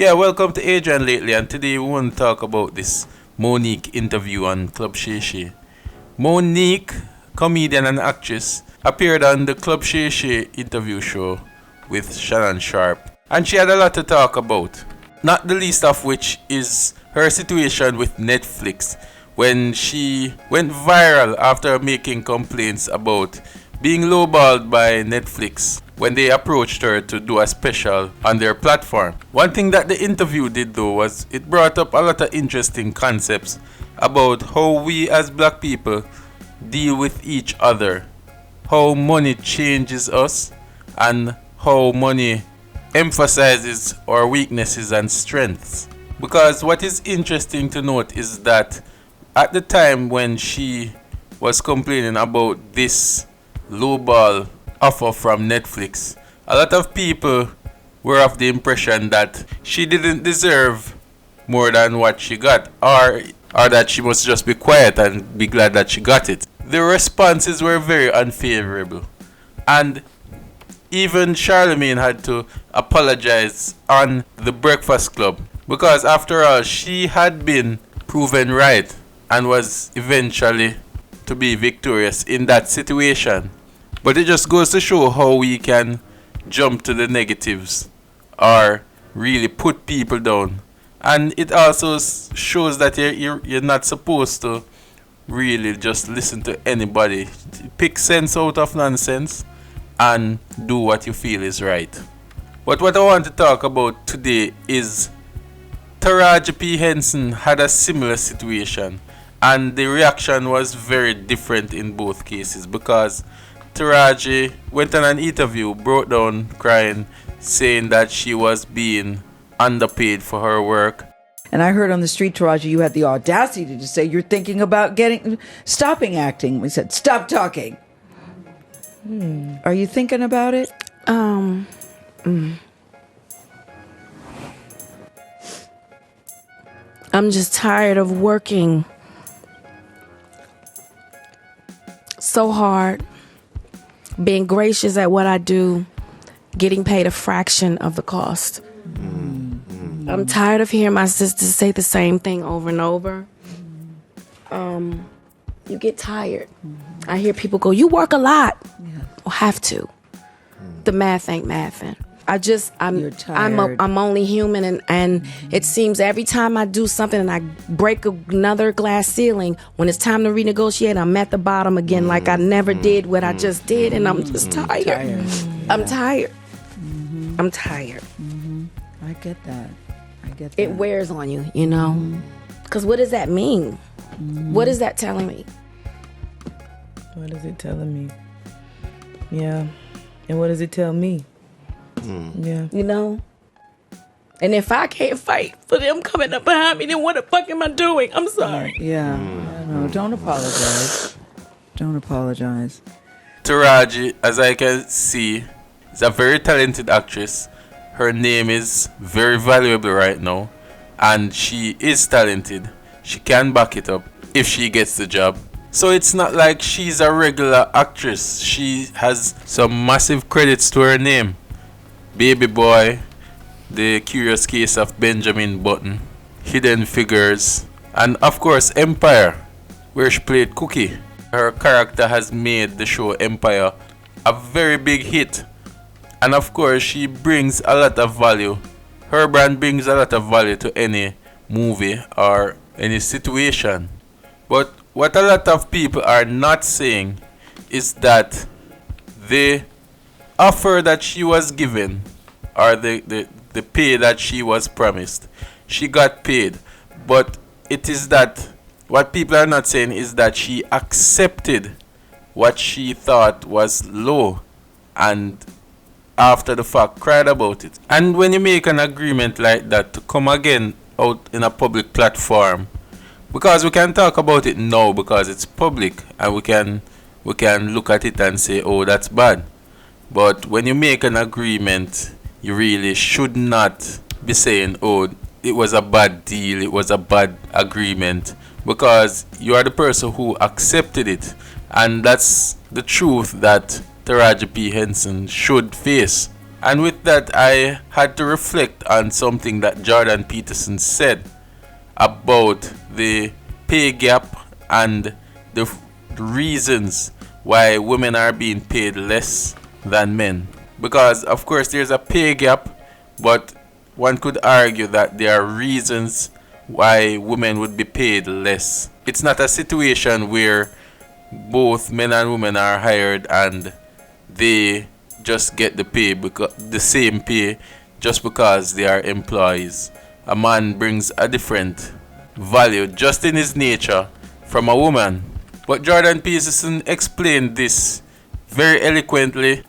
Yeah, welcome to Adrian Lately, and today we want to talk about this Monique interview on Club Shay Shay. Monique, comedian and actress, appeared on the Club Shay Shay interview show with Shannon Sharp, and she had a lot to talk about. Not the least of which is her situation with Netflix when she went viral after making complaints about being lowballed by Netflix when they approached her to do a special on their platform. One thing that the interview did though was it brought up a lot of interesting concepts about how we as black people deal with each other, how money changes us, and how money emphasizes our weaknesses and strengths. Because what is interesting to note is that at the time when she was complaining about this lowball offer from Netflix, a lot of people were of the impression that she didn't deserve more than what she got, or that she must just be quiet and be glad that she got it. The responses were very unfavorable, and even Charlemagne had to apologize on the Breakfast Club because, after all, she had been proven right and was eventually to be victorious in that situation. But it just goes to show how we can jump to the negatives or really put people down. And it also shows that you're not supposed to really just listen to anybody. Pick sense out of nonsense and do what you feel is right. But what I want to talk about today is Taraji P Henson had a similar situation, and the reaction was very different in both cases because Taraji went on an interview, broke down crying, saying that she was being underpaid for her work. And I heard on the street, Taraji, you had the audacity to say you're thinking about stopping acting. We said, stop talking. Are you thinking about it? I'm just tired of working so hard, being gracious at what I do, getting paid a fraction of the cost. I'm tired of hearing my sisters say the same thing over and over. You get tired. I hear people go, you work a lot. Yeah. Well, have to. The math ain't mathing. You're tired. I'm only human, and it seems every time I do something and I break another glass ceiling, when it's time to renegotiate, I'm at the bottom again, like I never did what I just did, and I'm just tired. I'm tired. I'm tired. I get that. It wears on you, you know? Because what does that mean? What is that telling me? What is it telling me? Yeah. And what does it tell me? Yeah. You know? And if I can't fight for them coming up behind me, then what the fuck am I doing? I'm sorry. Yeah. No, don't apologize. Don't apologize. Taraji, as I can see, is a very talented actress. Her name is very valuable right now, and she is talented. She can back it up if she gets the job. So it's not like she's a regular actress. She has some massive credits to her name. Baby Boy, The Curious Case of Benjamin Button, Hidden Figures, and of course Empire, where she played Cookie. Her character has made the show Empire a very big hit. And of course she brings a lot of value. Her brand brings a lot of value to any movie or any situation. But what a lot of people are not saying is that the offer that she was given, or the pay that she was promised, she got paid. But it is that what people are not saying is that she accepted what she thought was low and after the fact cried about it. And when you make an agreement like that to come again out in a public platform, because we can talk about it now because it's public and we can look at it and say, oh, that's bad. But when you make an agreement, you really should not be saying, oh, it was a bad deal, it was a bad agreement, because you are the person who accepted it. And that's the truth that Taraji P Henson should face. And with that, I had to reflect on something that Jordan Peterson said about the pay gap and the reasons why women are being paid less than men. Because, of course, there's a pay gap, but one could argue that there are reasons why women would be paid less. It's not a situation where both men and women are hired and they just get the same pay just because they are employees. A man brings a different value just in his nature from a woman. But Jordan Peterson explained this very eloquently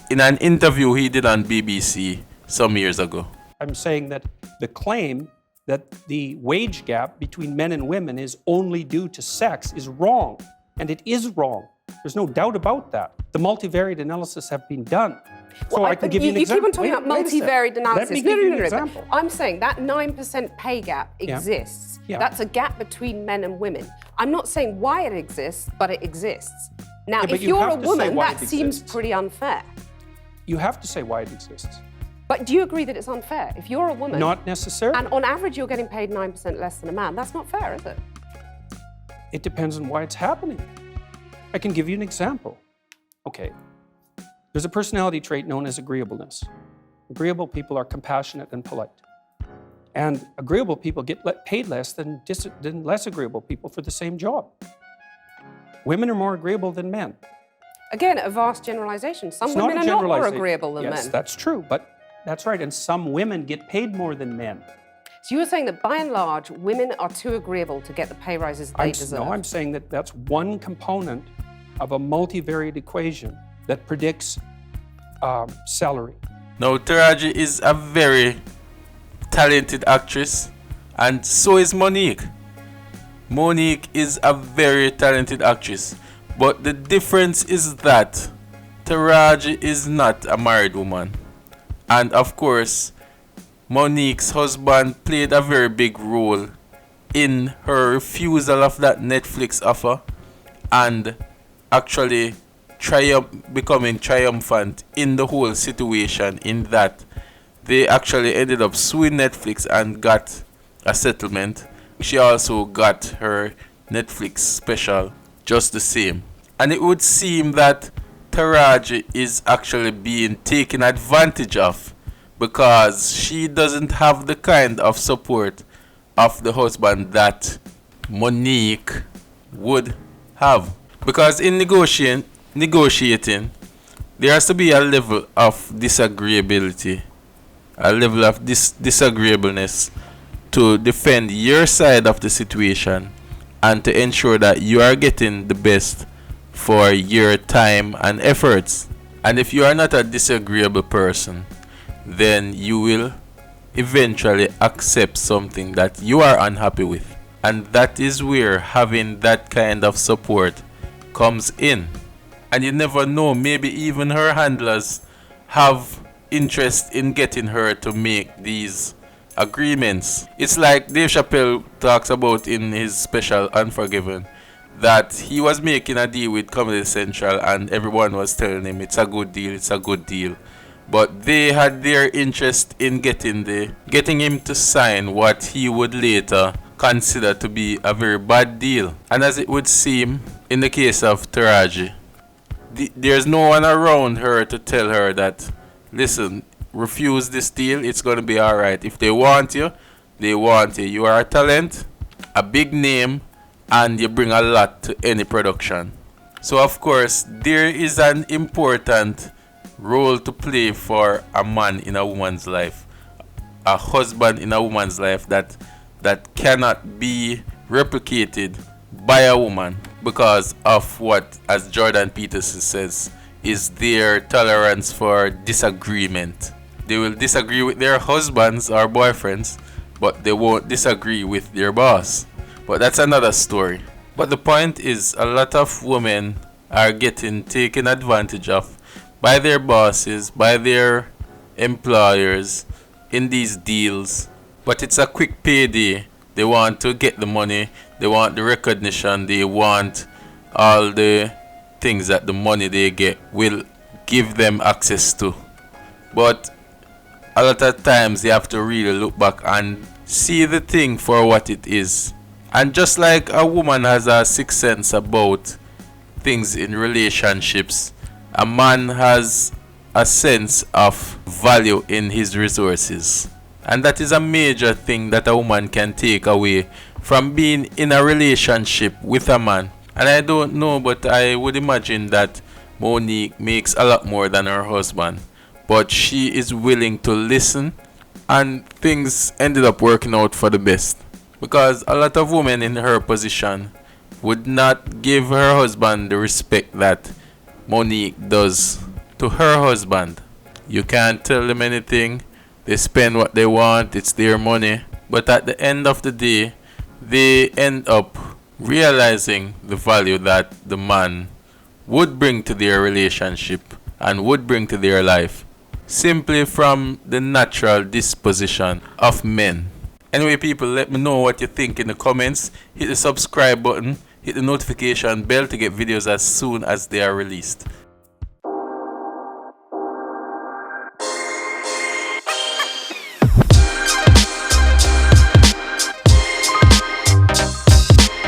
in an interview he did on BBC some years ago. I'm saying that the claim that the wage gap between men and women is only due to sex is wrong. And it is wrong. There's no doubt about that. The multivariate analysis have been done. So I can give you an example. You keep on talking about multivariate analysis. Let me give you an example. I'm saying that 9% pay gap exists. Yeah. That's a gap between men and women. I'm not saying why it exists, but it exists. Now, Yeah, if you're a have to say woman, why that it seems exists. pretty unfair. You have to say why it exists. But do you agree that it's unfair? If you're a woman, Not necessarily. and on average you're getting paid 9% less than a man, that's not fair, is it? It depends on why it's happening. I can give you an example. Okay. There's a personality trait known as agreeableness. Agreeable people are compassionate and polite. And agreeable people get paid less than less agreeable people for the same job. Women are more agreeable than men. Again, a vast generalization. Some It's not women a are not more generalization. agreeable than Yes, men. that's true, but that's right. And some women get paid more than men. So you were saying that by and large, women are too agreeable to get the pay rises they deserve. No, I'm saying that that's one component of a multivariate equation that predicts salary. Now, Taraji is a very talented actress, and so is Monique. Monique is a very talented actress, but the difference is that Taraji is not a married woman. And of course, Monique's husband played a very big role in her refusal of that Netflix offer and actually becoming triumphant in the whole situation, in that they actually ended up suing Netflix and got a settlement. She also got her Netflix special just the same. And it would seem that Taraji is actually being taken advantage of because she doesn't have the kind of support of the husband that Monique would have. Because in negotiating, there has to be a level of disagreeability, a level of disagreeableness to defend your side of the situation and to ensure that you are getting the best for your time and efforts. And if you are not a disagreeable person, then you will eventually accept something that you are unhappy with. And that is where having that kind of support comes in. And you never know, maybe even her handlers have interest in getting her to make these agreements. It's like Dave Chappelle talks about in his special Unforgiven, that he was making a deal with Comedy Central and everyone was telling him it's a good deal, it's a good deal. But they had their interest in getting him to sign what he would later consider to be a very bad deal. And as it would seem in the case of Taraji, there's no one around her to tell her that, listen, refuse this deal, it's going to be alright. If they want you, they want you. You are a talent, a big name, and you bring a lot to any production. So of course, there is an important role to play for a man in a woman's life, a husband in a woman's life that cannot be replicated by a woman because of what, as Jordan Peterson says, is their tolerance for disagreement. They will disagree with their husbands or boyfriends, but they won't disagree with their boss. But that's another story. But the point is, a lot of women are getting taken advantage of by their bosses, by their employers in these deals. But it's a quick payday. They want to get the money, they want the recognition, they want all the things that the money they get will give them access to. But a lot of times you have to really look back and see the thing for what it is. And just like a woman has a sixth sense about things in relationships, a man has a sense of value in his resources. And that is a major thing that a woman can take away from being in a relationship with a man. And I don't know, but I would imagine that Monique makes a lot more than her husband. But she is willing to listen, and things ended up working out for the best. Because a lot of women in her position would not give her husband the respect that Monique does to her husband. You can't tell them anything. They spend what they want. It's their money. But at the end of the day, they end up realizing the value that the man would bring to their relationship and would bring to their life, simply from the natural disposition of men. Anyway, people, let me know what you think in the comments. Hit the subscribe button, hit the notification bell to get videos as soon as they are released.